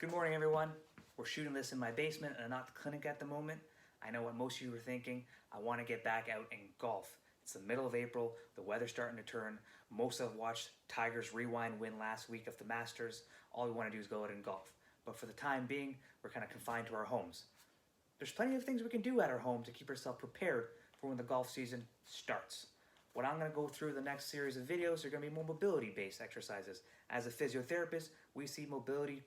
Good morning, everyone. We're shooting this in my basement and not the clinic at the moment. I know what most of you are thinking. I want to get back out and golf. It's the middle of April. The weather's starting to turn. Most have watched Tigers Rewind win last week of the Masters. All we want to do is go out and golf. But for the time being, we're kind of confined to our homes. There's plenty of things we can do at our home to keep ourselves prepared for when the golf season starts. What I'm going to go through the next series of videos are going to be more mobility-based exercises. As a physiotherapist, we see mobility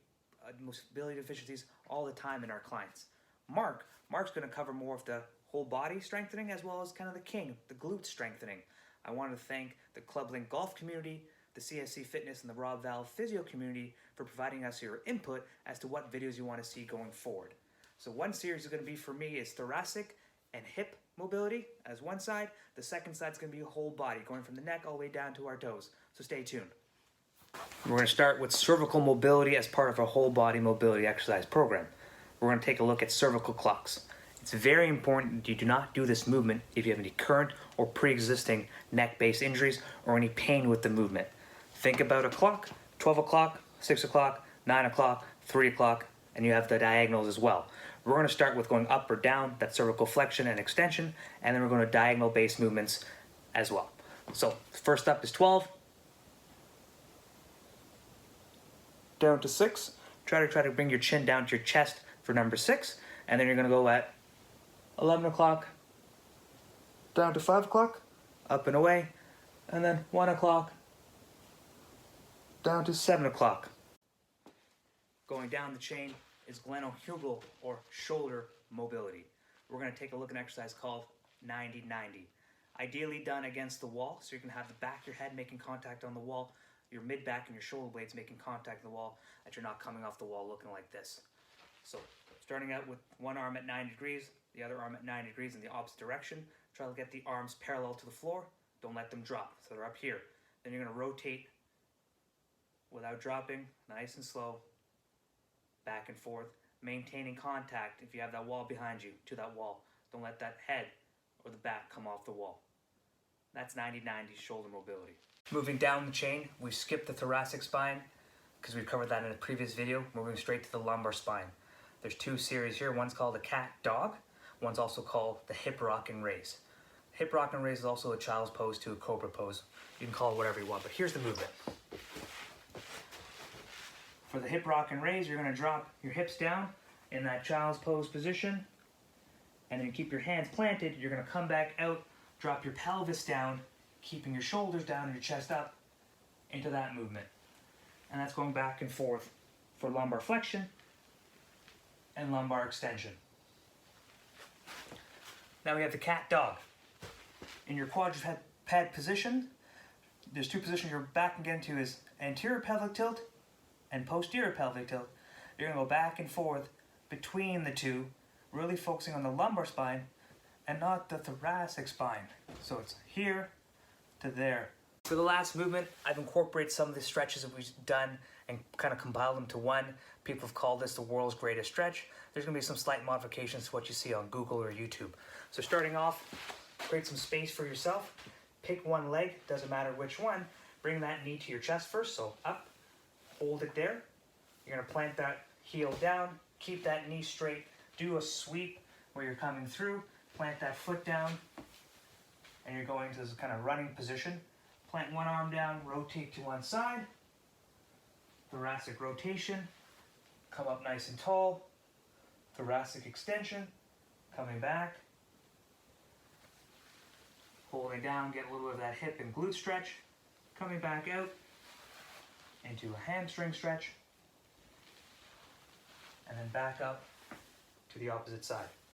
deficiencies all the time in our clients. Mark's going to cover more of the whole body strengthening as well as kind of the glute strengthening. I want to thank the Club Link Golf community, the CSC Fitness, and the Rob Val Physio community for providing us your input as to what videos you want to see going forward. So one series is going to be for me is thoracic and hip mobility as one side. The second side is going to be whole body, going from the neck all the way down to our toes. So stay tuned. We're going to start with cervical mobility as part of a whole body mobility exercise program. We're going to take a look at cervical clocks. It's very important you do not do this movement if you have any current or pre-existing neck-based injuries or any pain with the movement. Think about a clock, 12 o'clock, 6 o'clock, 9 o'clock, 3 o'clock, and you have the diagonals as well. We're going to start with going up or down, that cervical flexion and extension, and then we're going to diagonal-based movements as well. So first up is 12. Down to 6. Try to bring your chin down to your chest for number 6, and then you're going to go at 11 o'clock, down to 5 o'clock, up and away, and then 1 o'clock, down to 7 o'clock. Going down the chain is glenohumeral or shoulder mobility. We're going to take a look at an exercise called 90-90. Ideally done against the wall, so you can have the back of your head making contact on the wall, your mid-back and your shoulder blades making contact on the wall, that you're not coming off the wall looking like this. So starting out with one arm at 90 degrees, the other arm at 90 degrees in the opposite direction. Try to get the arms parallel to the floor. Don't let them drop, so they're up here. Then you're going to rotate without dropping, nice and slow, back and forth, maintaining contact if you have that wall behind you to that wall. Don't let that head or the back come off the wall. That's 90-90 shoulder mobility. Moving down the chain, we skipped the thoracic spine because we covered that in a previous video. Moving straight to the lumbar spine. There's two series here. One's called the cat-dog. One's also called the hip rock and raise. Hip rock and raise is also a child's pose to a cobra pose. You can call it whatever you want, but here's the movement. For the hip rock and raise, you're going to drop your hips down in that child's pose position, and then keep your hands planted. You're going to come back out, drop your pelvis down, keeping your shoulders down and your chest up into that movement. And that's going back and forth for lumbar flexion and lumbar extension. Now we have the cat dog. In your quadruped position, there's two positions you're backing into is anterior pelvic tilt and posterior pelvic tilt. You're going to go back and forth between the two, really focusing on the lumbar spine and not the thoracic spine. So it's here to there. For the last movement, I've incorporated some of the stretches that we've done and kind of compiled them to one. People have called this the world's greatest stretch. There's going to be some slight modifications to what you see on Google or YouTube. So starting off, create some space for yourself. Pick one leg, doesn't matter which one. Bring that knee to your chest first, so up. Hold it there. You're going to plant that heel down. Keep that knee straight. Do a sweep where you're coming through. Plant that foot down. And you're going to this kind of running position. Plant one arm down, rotate to one side. Thoracic rotation. Come up nice and tall. Thoracic extension. Coming back. Holding down, get a little bit of that hip and glute stretch. Coming back out into a hamstring stretch. And then back up to the opposite side.